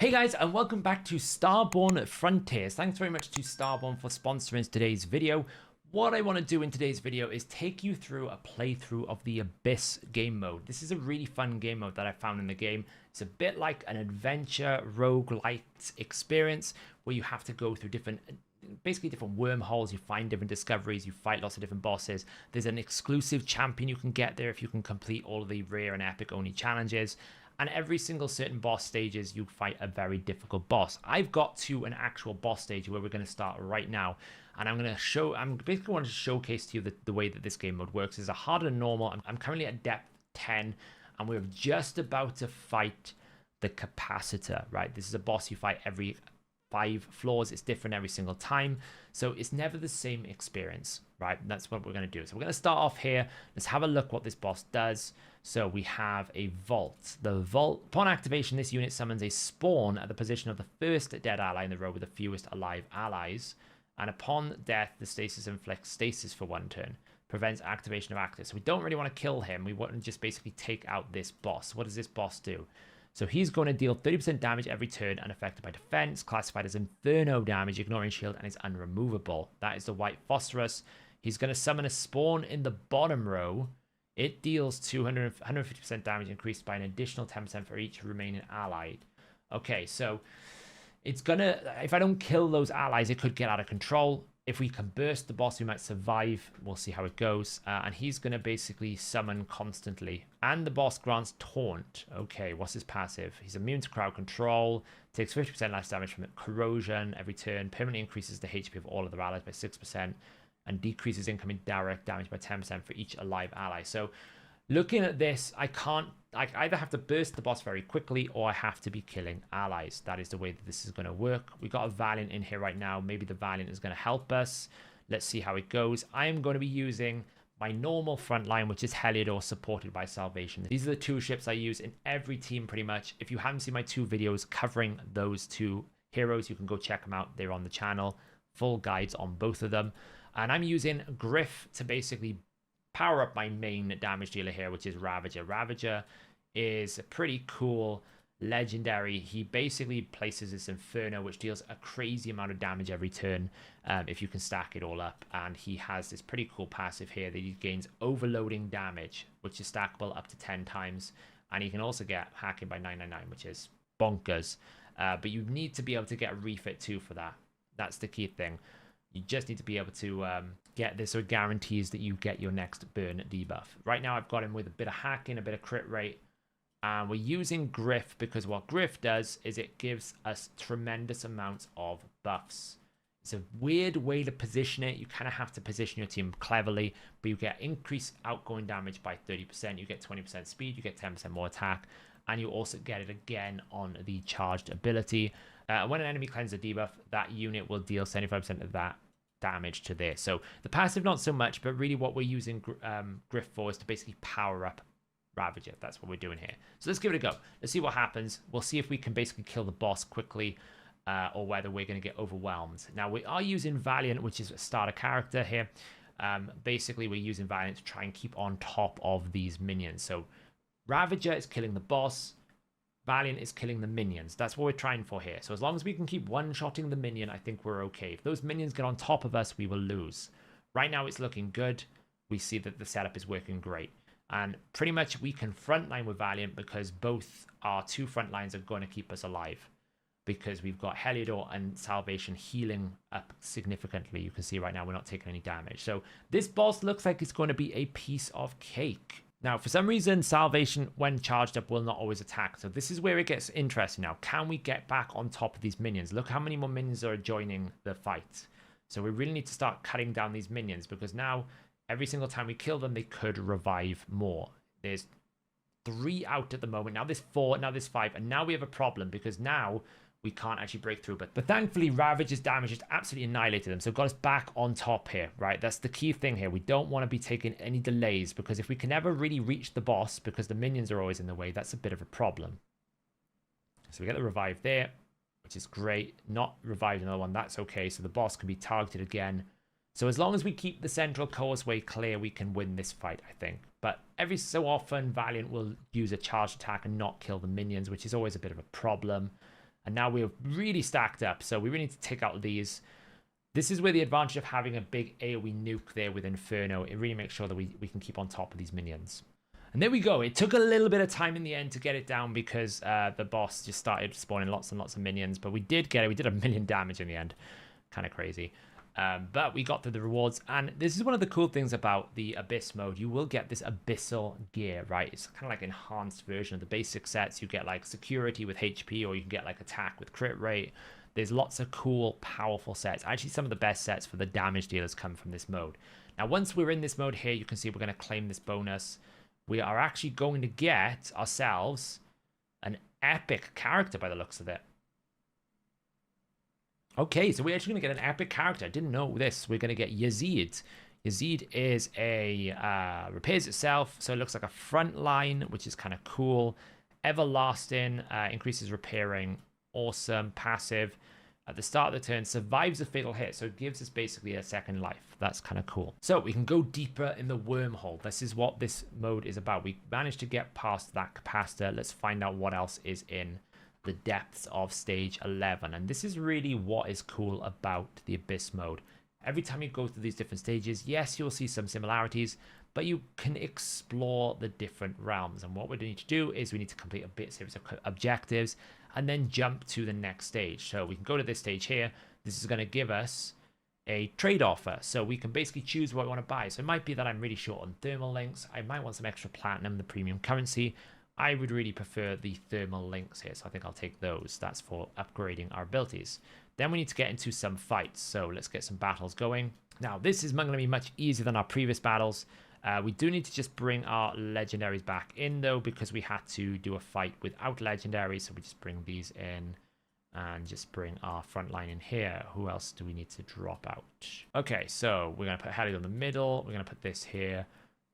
Hey guys, and welcome back to Starborne Frontiers. Thanks very much to Starborne for sponsoring today's video. What I want to do in today's video is take you through a playthrough of the Abyss game mode. This is a really fun game mode that I found in the game. It's a bit like an adventure roguelite experience where you have to go through basically different wormholes. You find different discoveries, you fight lots of different bosses. There's an exclusive champion you can get there if you can complete all of the rare and epic only challenges. And every single certain boss stages, you fight a very difficult boss. I've got to an actual boss stage where we're going to start right now. And I'm basically wanting to showcase to you the way that this game mode works. It's a harder than normal. I'm currently at depth 10, and we're just about to fight the capacitor, right? This is a boss you fight every 5 floors. It's different every single time, so it's never the same experience, right? That's what we're going to do. So we're going to start off here. Let's have a look what this boss does. So we have a vault. The vault, upon activation, this unit summons a spawn at the position of the first dead ally in the row with the fewest alive allies, and upon death the stasis inflicts stasis for 1 turn, prevents activation of active. So we don't really want to kill him, we want to just basically take out this boss. What does this boss do? So he's going to deal 30% damage every turn, unaffected by defense, classified as Inferno damage, ignoring shield, and is unremovable. That is the white phosphorus. He's going to summon a spawn in the bottom row. It deals 150% damage, increased by an additional 10% for each remaining allied. Okay, so it's gonna, if I don't kill those allies, it could get out of control. If we can burst the boss, we might survive. We'll see how it goes. And he's going to basically summon constantly. And the boss grants Taunt. Okay, what's his passive? He's immune to crowd control. Takes 50% less damage from corrosion every turn. Permanently increases the HP of all other allies by 6%. And decreases incoming direct damage by 10% for each alive ally. So looking at this, I either have to burst the boss very quickly or I have to be killing allies. That is the way that this is going to work. We got a Valiant in here right now. Maybe the Valiant is going to help us. Let's see how it goes. I am going to be using my normal front line, which is Heliodor, supported by Salvation. These are the 2 ships I use in every team pretty much. If you haven't seen my 2 videos covering those 2 heroes, you can go check them out. They're on the channel. Full guides on both of them. And I'm using Griff to basically power up my main damage dealer here, which is Ravager. Ravager is a pretty cool legendary. He basically places this Inferno, which deals a crazy amount of damage every turn if you can stack it all up. And he has this pretty cool passive here that he gains overloading damage, which is stackable up to 10 times. And he can also get hacking by 999, which is bonkers. But you need to be able to get a refit too for that. That's the key thing. You just need to be able to get this, so it guarantees that you get your next burn debuff. Right now I've got him with a bit of hacking, a bit of crit rate, and we're using Griff because what Griff does is it gives us tremendous amounts of buffs. It's a weird way to position it. You kind of have to position your team cleverly, but you get increased outgoing damage by 30%, you get 20% speed, you get 10% more attack, and you also get it again on the charged ability. When an enemy cleanses a debuff, that unit will deal 75% of that damage to this. So the passive, not so much, but really what we're using Griff for is to basically power up Ravager. That's what we're doing here. So let's give it a go. Let's see what happens. We'll see if we can basically kill the boss quickly or whether we're going to get overwhelmed. Now, we are using Valiant, which is a starter character here. Basically, we're using Valiant to try and keep on top of these minions. So Ravager is killing the boss. Valiant is killing the minions. That's what we're trying for here. So as long as we can keep one-shotting the minion, I think we're okay. If those minions get on top of us, we will lose. Right now, it's looking good. We see that the setup is working great. And pretty much we can frontline with Valiant because both our 2 front lines are going to keep us alive. Because we've got Heliodor and Salvation healing up significantly. You can see right now we're not taking any damage. So this boss looks like it's going to be a piece of cake. Now, for some reason, Salvation, when charged up, will not always attack. So this is where it gets interesting now. Can we get back on top of these minions? Look how many more minions are joining the fight. So we really need to start cutting down these minions because now, every single time we kill them, they could revive more. There's 3 out at the moment. Now there's 4, now there's 5. And now we have a problem because now we can't actually break through. But thankfully, Ravager's damage just absolutely annihilated them. So got us back on top here, right? That's the key thing here. We don't want to be taking any delays because if we can never really reach the boss because the minions are always in the way, that's a bit of a problem. So we get the revive there, which is great. Not revived another one. That's okay. So the boss can be targeted again. So as long as we keep the central causeway clear, we can win this fight, I think. But every so often, Valiant will use a charged attack and not kill the minions, which is always a bit of a problem. And now we're really stacked up. So we really need to take out these. This is where the advantage of having a big AoE nuke there with Inferno. It really makes sure that we can keep on top of these minions. And there we go. It took a little bit of time in the end to get it down because the boss just started spawning lots and lots of minions. But we did get it. We did 1 million damage in the end. Kind of crazy. But we got through the rewards. And this is one of the cool things about the Abyss mode. You will get this Abyssal gear, right? It's kind of like an enhanced version of the basic sets. You get like security with HP, or you can get like attack with crit rate. There's lots of cool, powerful sets. Actually, some of the best sets for the damage dealers come from this mode. Now, once we're in this mode here, you can see we're going to claim this bonus. We are actually going to get ourselves an epic character by the looks of it. Okay, so we're actually going to get an epic character. I didn't know this. We're going to get Yazid. Yazid is a repairs itself, so it looks like a front line, which is kind of cool. Everlasting, increases repairing. Awesome. Passive. At the start of the turn, survives a fatal hit, so it gives us basically a second life. That's kind of cool. So we can go deeper in the wormhole. This is what this mode is about. We managed to get past that capacitor. Let's find out what else is in the depths of stage 11. And this is really what is cool about the Abyss mode. Every time you go through these different stages, yes, you'll see some similarities, but you can explore the different realms. And what we need to do is we need to complete a bit series of objectives and then jump to the next stage. So we can go to this stage here. This is going to give us a trade offer. So we can basically choose what we want to buy. So it might be that I'm really short on thermal links. I might want some extra platinum, the premium currency. I would really prefer the thermal links here. So I think I'll take those. That's for upgrading our abilities. Then we need to get into some fights. So let's get some battles going. Now, this is going to be much easier than our previous battles. We do need to just bring our legendaries back in, though, because we had to do a fight without legendaries. So we just bring these in and just bring our front line in here. Who else do we need to drop out? Okay, so we're going to put Helio in the middle. We're going to put this here.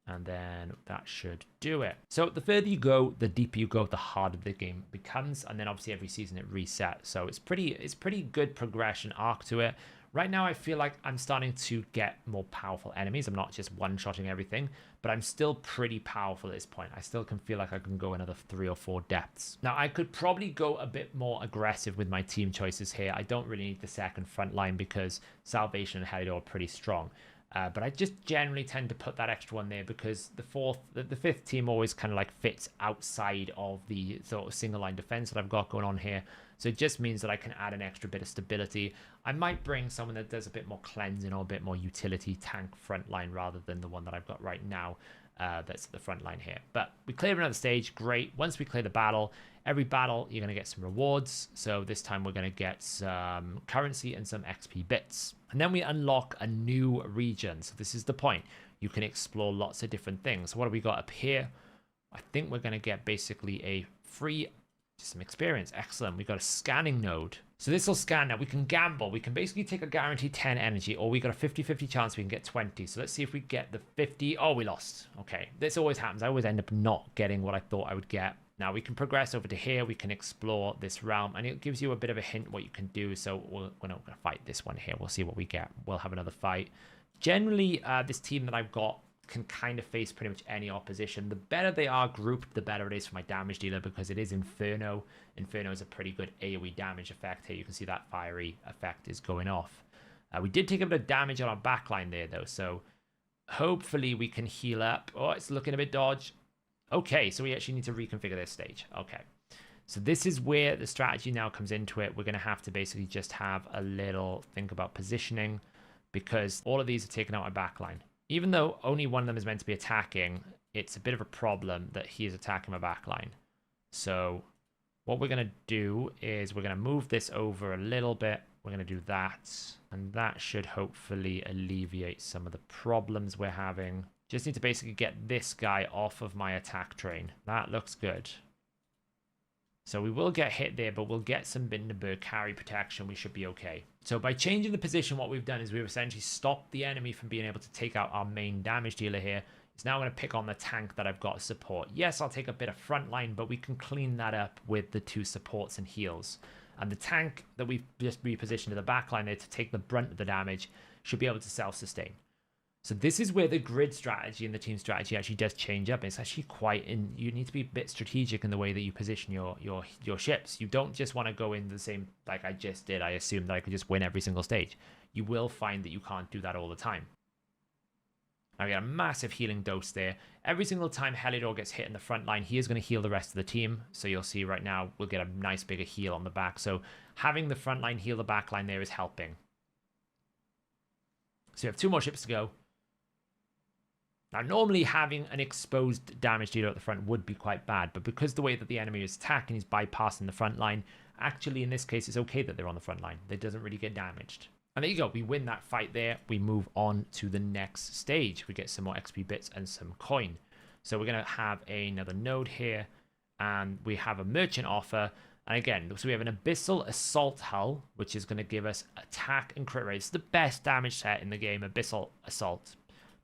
And then that should do it. So the further you go, the deeper you go, the harder the game becomes. And then obviously every season it resets. So it's pretty good progression arc to it. Right now I feel like I'm starting to get more powerful enemies. I'm not just one-shotting everything, but I'm still pretty powerful at this point. I still can feel like I can go another 3 or 4 depths. Now I could probably go a bit more aggressive with my team choices here. I don't really need the second front line because Salvation and Helidor are pretty strong. But I just generally tend to put that extra one there because the fifth team always kind of like fits outside of the sort of single line defense that I've got going on here. So it just means that I can add an extra bit of stability. I might bring someone that does a bit more cleansing or a bit more utility tank front line rather than the one that I've got right now. That's at the front line here. But we clear another stage. Great. Once we clear the battle, every battle, you're going to get some rewards. So this time we're going to get some currency and some XP bits. And then we unlock a new region. So this is the point. You can explore lots of different things. So what have we got up here? I think we're going to get basically a free, some experience. Excellent. We've got a scanning node. So this will scan. Now we can gamble. We can basically take a guaranteed 10 energy, or we got a 50-50 chance we can get 20. So let's see if we get the 50. Oh, we lost. Okay. This always happens. I always end up not getting what I thought I would get. Now we can progress over to here. We can explore this realm, and it gives you a bit of a hint what you can do. So we're not going to fight this one here. We'll see what we get. We'll have another fight. Generally, this team that I've got can kind of face pretty much any opposition. The better they are grouped, the better it is for my damage dealer because it is Inferno. Inferno is a pretty good AoE damage effect here. You can see that fiery effect is going off. We did take a bit of damage on our backline there, though, so hopefully we can heal up. Oh, it's looking a bit dodge. Okay, so we actually need to reconfigure this stage. Okay, so this is where the strategy now comes into it. We're going to have to basically just have a little think about positioning because all of these are taking out my backline. Even though only one of them is meant to be attacking, it's a bit of a problem that he is attacking my backline. So what we're going to do is we're going to move this over a little bit. We're going to do that, and that should hopefully alleviate some of the problems we're having. Just need to basically get this guy off of my attack train. That looks good. So we will get hit there, but we'll get some Bindenberg carry protection. We should be okay. So by changing the position, what we've done is we've essentially stopped the enemy from being able to take out our main damage dealer here. It's now going to pick on the tank that I've got support. Yes, I'll take a bit of front line, but we can clean that up with the 2 supports and heals. And the tank that we've just repositioned to the back line there to take the brunt of the damage should be able to self-sustain. So this is where the grid strategy and the team strategy actually does change up. It's actually you need to be a bit strategic in the way that you position your ships. You don't just want to go in the same, like I just did. I assumed that I could just win every single stage. You will find that you can't do that all the time. Now we got a massive healing dose there. Every single time Heliodor gets hit in the front line, he is going to heal the rest of the team. So you'll see right now, we'll get a nice bigger heal on the back. So having the front line heal the back line there is helping. So we have 2 more ships to go. Now, normally having an exposed damage dealer at the front would be quite bad, but because the way that the enemy is attacking is bypassing the front line, actually in this case it's okay that they're on the front line. They doesn't really get damaged. And there you go, we win that fight there. We move on to the next stage. We get some more XP bits and some coin. So we're going to have another node here, and we have a merchant offer. And again, so we have an Abyssal Assault hull, which is going to give us attack and crit rate. It's the best damage set in the game, Abyssal Assault.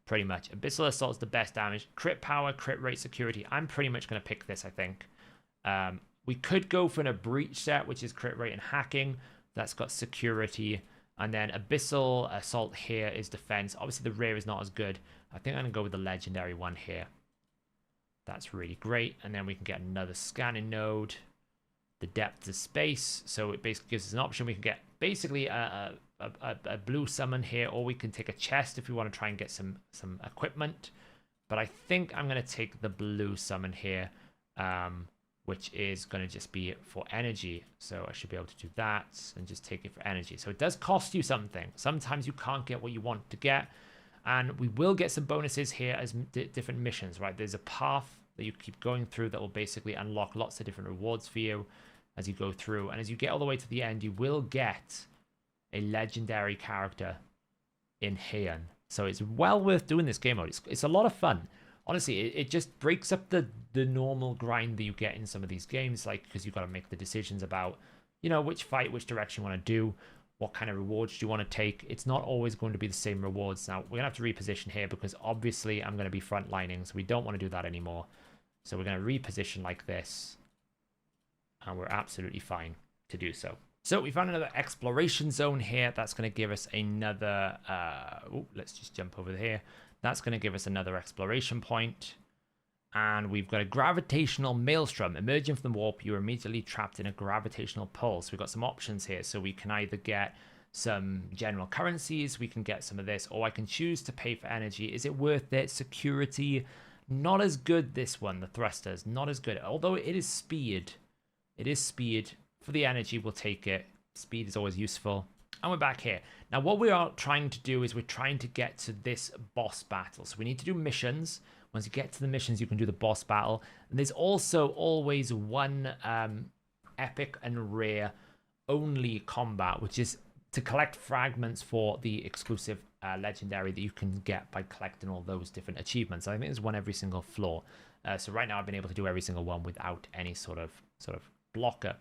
Pretty much. Abyssal Assault is the best damage. Crit power, crit rate, security. I'm pretty much going to pick this, I think. We could go for a breach set, which is crit rate and hacking. That's got security. And then Abyssal Assault here is defense. Obviously, the rear is not as good. I think I'm going to go with the legendary one here. That's really great. And then we can get another scanning node. The depth of space. So it basically gives us an option. We can get basically a blue summon here, or we can take a chest if we want to try and get some equipment. But I think I'm going to take the blue summon here, which is going to just be for energy. So I should be able to do that and just take it for energy. So it does cost you something. Sometimes you can't get what you want to get, and we will get some bonuses here as different missions, right? There's a path that you keep going through that will basically unlock lots of different rewards for you as you go through, and as you get all the way to the end, you will get a legendary character in Heian. So it's well worth doing this game mode. It's a lot of fun. Honestly, it just breaks up the normal grind that you get in some of these games, like, because you've got to make the decisions about, you know, which direction you want to do, what kind of rewards do you want to take. It's not always going to be the same rewards. Now, we're going to have to reposition here because obviously I'm going to be frontlining, so we don't want to do that anymore. So we're going to reposition like this, and we're absolutely fine to do so. So we found another exploration zone here. That's going to give us another, let's just jump over here. That's going to give us another exploration point. And we've got a gravitational maelstrom. Emerging from the warp, you're immediately trapped in a gravitational pull. So we've got some options here. So we can either get some general currencies, we can get some of this, or I can choose to pay for energy. Is it worth it? Security, not as good, this one, the thrusters, not as good. Although it is speed. It is speed. For the energy, we'll take it. Speed is always useful. And we're back here. Now, what we are trying to do is we're trying to get to this boss battle. So we need to do missions. Once you get to the missions, you can do the boss battle. And there's also always one epic and rare only combat, which is to collect fragments for the exclusive legendary that you can get by collecting all those different achievements. I think there's one every single floor. So right now I've been able to do every single one without any sort of blocker.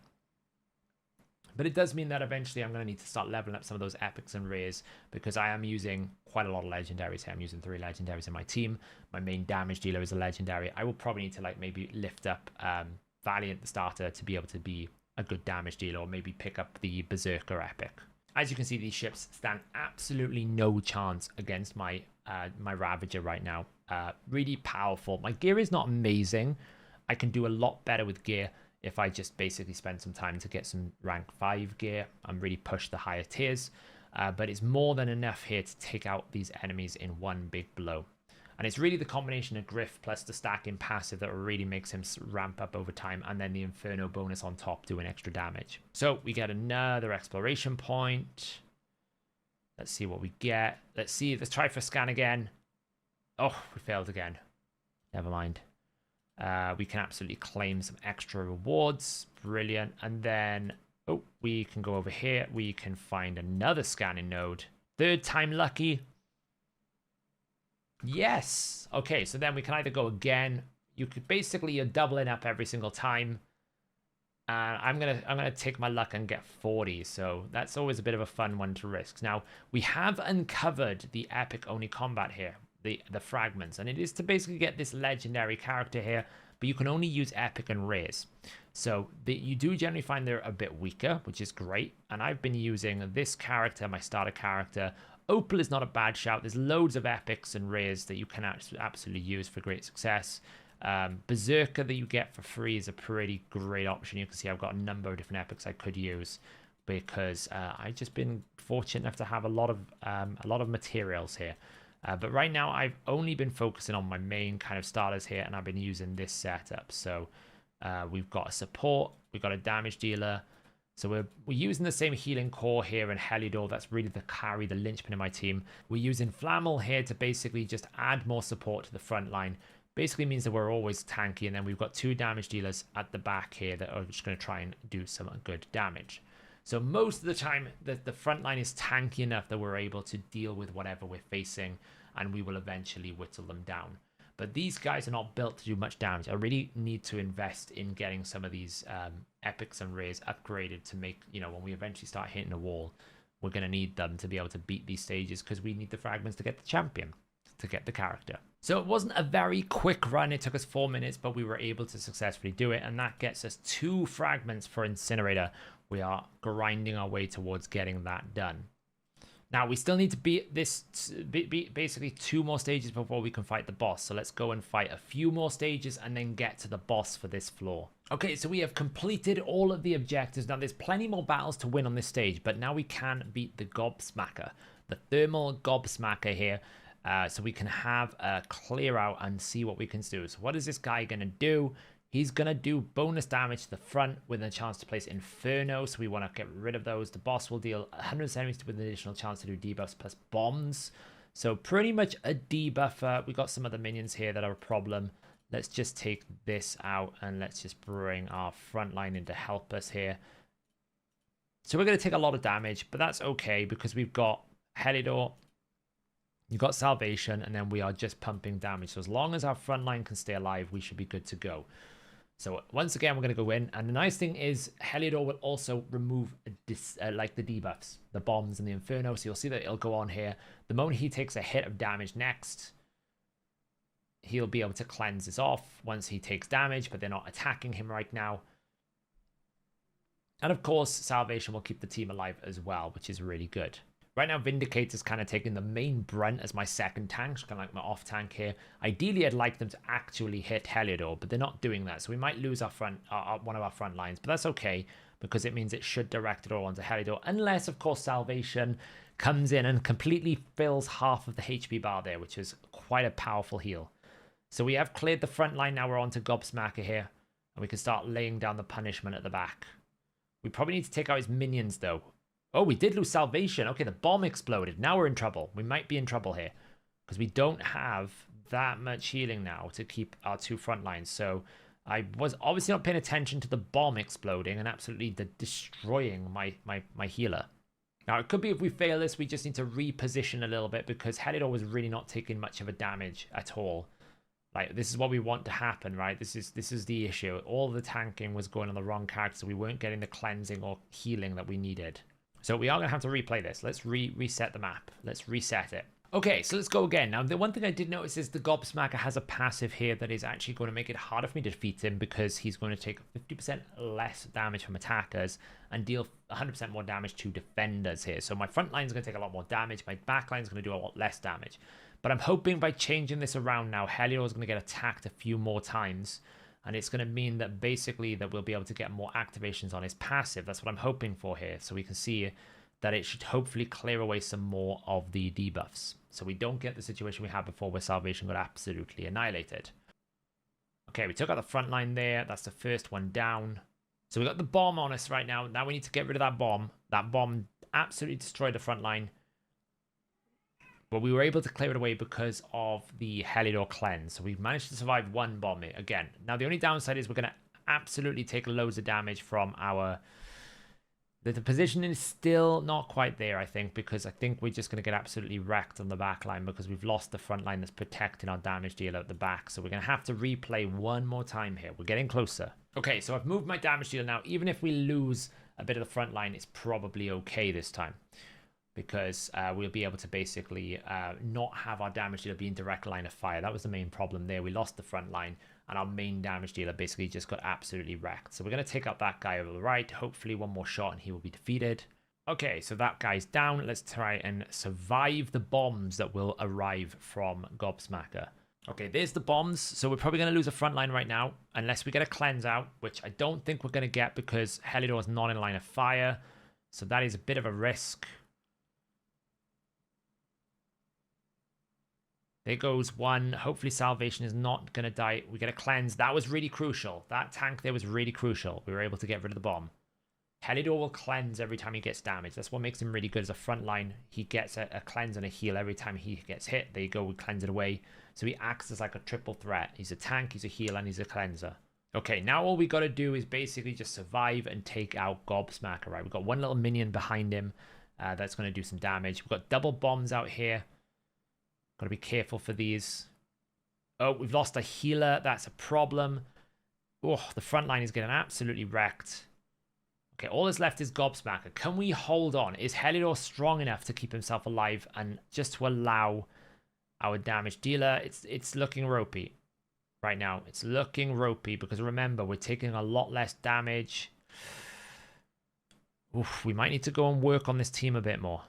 But it does mean that eventually I'm going to need to start leveling up some of those epics and rares, because I am using quite a lot of legendaries here. I'm using 3 legendaries in my team. My main damage dealer is a legendary. I will probably need to maybe lift up Valiant the starter to be able to be a good damage dealer, or maybe pick up the Berserker epic. As you can see, these ships stand absolutely no chance against my my Ravager right now. Really powerful. My gear is not amazing. I can do a lot better with gear if I just basically spend some time to get some rank 5 gear and really push the higher tiers. But it's more than enough here to take out these enemies in one big blow. And it's really the combination of Griff plus the stacking passive that really makes him ramp up over time, and then the Inferno bonus on top doing extra damage. So we get another exploration point. Let's see what we get. Let's try for scan again. Oh, we failed again. Never mind. We can absolutely claim some extra rewards. Brilliant. And then, oh, we can go over here. We can find another scanning node. 3rd time lucky. Yes. Okay, so then we can either go again. You could basically, you're doubling up every single time. And I'm gonna take my luck and get 40. So that's always a bit of a fun one to risk. Now, we have uncovered the epic only combat here. The fragments, and it is to basically get this legendary character here, but you can only use epic and rares. So you do generally find they're a bit weaker, which is great. And I've been using this character, my starter character, Opal is not a bad shout. There's loads of epics and rares that you can absolutely use for great success. Berserker that you get for free is a pretty great option. You can see I've got a number of different epics I could use because I've just been fortunate enough to have a lot of materials here. But right now I've only been focusing on my main kind of starters here, and I've been using this setup. So we've got a support, we've got a damage dealer. So we're using the same healing core here in Heliodor. That's really the carry, the linchpin in my team. We're using Flammel here to basically just add more support to the front line. Basically means that we're always tanky, and then we've got 2 damage dealers at the back here that are just going to try and do some good damage. So most of the time, the front line is tanky enough that we're able to deal with whatever we're facing, and we will eventually whittle them down. But these guys are not built to do much damage. I really need to invest in getting some of these epics and rares upgraded to make, when we eventually start hitting a wall, we're going to need them to be able to beat these stages, because we need the fragments to get the champion, to get the character. So it wasn't a very quick run. It took us 4 minutes, but we were able to successfully do it. And that gets us 2 fragments for Incinerator. We are grinding our way towards getting that done. Now, we still need to beat this, basically 2 more stages before we can fight the boss. So let's go and fight a few more stages and then get to the boss for this floor. Okay, so we have completed all of the objectives. Now, there's plenty more battles to win on this stage, but now we can beat the Gob Smacker, the thermal Gob Smacker here. So we can have a clear out and see what we can do. So what is this guy going to do? He's going to do bonus damage to the front with a chance to place Inferno. So we want to get rid of those. The boss will deal 170 with an additional chance to do debuffs plus bombs. So pretty much a debuffer. We got some other minions here that are a problem. Let's just take this out and let's just bring our front line in to help us here. So we're going to take a lot of damage, but that's okay because we've got Heliodor. You've got Salvation, and then we are just pumping damage. So as long as our front line can stay alive, we should be good to go. So once again, we're going to go in. And the nice thing is Heliodor will also remove like the debuffs, the bombs and the Inferno. So you'll see that it'll go on here. The moment he takes a hit of damage next, he'll be able to cleanse this off once he takes damage, but they're not attacking him right now. And of course, Salvation will keep the team alive as well, which is really good. Right now, Vindicator's kind of taking the main brunt as my second tank, so kind of like my off tank here. Ideally, I'd like them to actually hit Heliodor, but they're not doing that. So we might lose our one of our front lines, but that's okay because it means it should direct it all onto Heliodor, unless, of course, Salvation comes in and completely fills half of the HP bar there, which is quite a powerful heal. So we have cleared the front line. Now we're on to Gob Smacker here, and we can start laying down the punishment at the back. We probably need to take out his minions, though. Oh, we did lose Salvation. Okay, the bomb exploded. Now we're in trouble. We might be in trouble here because we don't have that much healing now to keep our 2 front lines. So I was obviously not paying attention to the bomb exploding and absolutely destroying my healer. Now, it could be if we fail this, we just need to reposition a little bit because Heliodor was really not taking much of a damage at all. Like, this is what we want to happen, right? This is the issue. All the tanking was going on the wrong character, so we weren't getting the cleansing or healing that we needed. So we are going to have to replay this. Let's reset the map. Let's reset it. Okay, so let's go again. Now, the one thing I did notice is the Gob Smacker has a passive here that is actually going to make it harder for me to defeat him because he's going to take 50% less damage from attackers and deal 100% more damage to defenders here. So my front line is going to take a lot more damage. My back line is going to do a lot less damage. But I'm hoping by changing this around now, Heliodor is going to get attacked a few more times. And it's going to mean that basically that we'll be able to get more activations on his passive. That's what I'm hoping for here. So we can see that it should hopefully clear away some more of the debuffs. So we don't get the situation we had before where Salvation got absolutely annihilated. Okay, we took out the front line there. That's the first one down. So we got the bomb on us right now. Now we need to get rid of that bomb. That bomb absolutely destroyed the front line. But we were able to clear it away because of the Heliodor cleanse. So we've managed to survive 1 bomb again. Now, the only downside is we're going to absolutely take loads of damage from our... The position is still not quite there, I think, because I think we're just going to get absolutely wrecked on the back line because we've lost the front line that's protecting our damage dealer at the back. So we're going to have to replay one more time here. We're getting closer. Okay, so I've moved my damage dealer now. Even if we lose a bit of the front line, it's probably okay this time. Because we'll be able to basically not have our damage dealer be in direct line of fire. That was the main problem there. We lost the front line, and our main damage dealer basically just got absolutely wrecked. So we're going to take out that guy over the right. Hopefully one more shot, and he will be defeated. Okay, so that guy's down. Let's try and survive the bombs that will arrive from Gob Smacker. Okay, there's the bombs. So we're probably going to lose a front line right now, unless we get a cleanse out, which I don't think we're going to get because Helidor is not in line of fire. So that is a bit of a risk. There goes one. Hopefully salvation is not going to die. We get a cleanse. That was really crucial. That tank there was really crucial. We were able to get rid of the bomb. Helidor will cleanse every time he gets damaged. That's what makes him really good as a front line. He gets a cleanse and a heal every time he gets hit. There you go, we cleanse it away. So he acts as like a triple threat. He's a tank, he's a heal, and he's a cleanser. Okay, now all we got to do is basically just survive and take out Gob Smacker, right? We've got one little minion behind him that's going to do some damage. We've got double bombs out here. Got to be careful for these. Oh, we've lost a healer. That's a problem. Oh, the front line is getting absolutely wrecked. Okay, all that's left is Gob Smacker. Can we hold on? Is Helidor strong enough to keep himself alive and just to allow our damage dealer? It's looking ropey right now. It's looking ropey because remember, we're taking a lot less damage. Oof, we might need to go and work on this team a bit more.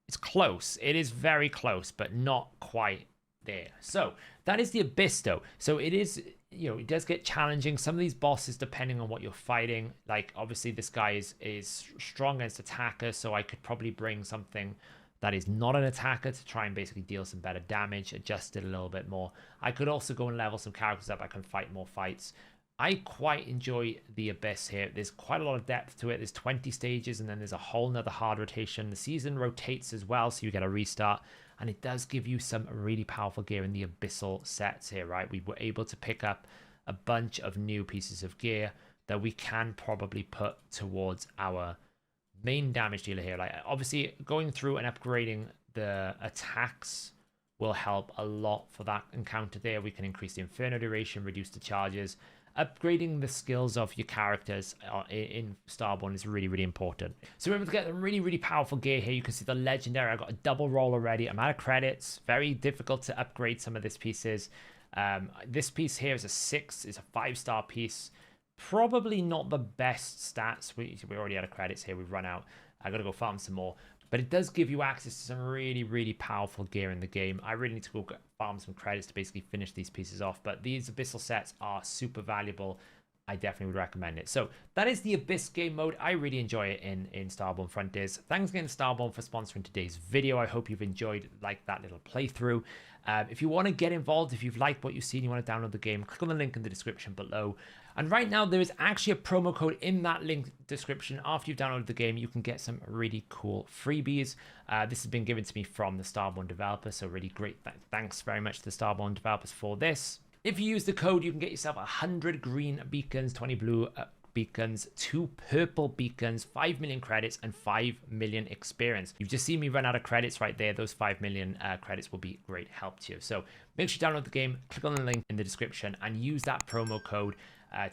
It's close. It is very close, but not quite there. So that is the Abyss though. So it is, you know, it does get challenging. Some of these bosses, depending on what you're fighting, like obviously this guy is strong against attackers, so I could probably bring something that is not an attacker to try and basically deal some better damage, adjust it a little bit more. I could also go and level some characters up. I can fight more fights. I quite enjoy the Abyss here. There's quite a lot of depth to it. There's 20 stages, and then there's a whole nother hard rotation. The season rotates as well, so you get a restart. And it does give you some really powerful gear in the Abyssal sets here, right? We were able to pick up a bunch of new pieces of gear that we can probably put towards our main damage dealer here. Like obviously going through and upgrading the attacks will help a lot for that encounter there. We can increase the Inferno duration, reduce the charges. Upgrading the skills of your characters in Starborne is really, really important. So we're able to get a really, really powerful gear here. You can see the legendary. I got a double roll already. I'm out of credits. Very difficult to upgrade some of these pieces. This piece here is a 6. It's a 5-star piece. Probably not the best stats. We're already out of credits here. We've run out. I got to go farm some more. But it does give you access to some really, really powerful gear in the game. I really need to go farm some credits to basically finish these pieces off. But these Abyssal sets are super valuable. I definitely would recommend it. So that is the Abyss game mode. I really enjoy it in Starborne Frontiers. Thanks again to Starborne for sponsoring today's video. I hope you've enjoyed that little playthrough. If you want to get involved, if you've liked what you've seen, you want to download the game, click on the link in the description below. And right now, there is actually a promo code in that link description. After you've downloaded the game, you can get some really cool freebies. This has been given to me from the Starborne developers, so really great. Thanks very much to the Starborne developers for this. If you use the code, you can get yourself 100 green beacons, 20 blue beacons, 2 purple beacons, 5 million credits, and 5 million experience. You've just seen me run out of credits right there. Those 5 million credits will be great help to you. So make sure you download the game, click on the link in the description, and use that promo code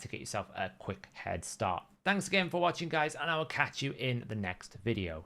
to get yourself a quick head start. Thanks again for watching, guys, and I will catch you in the next video.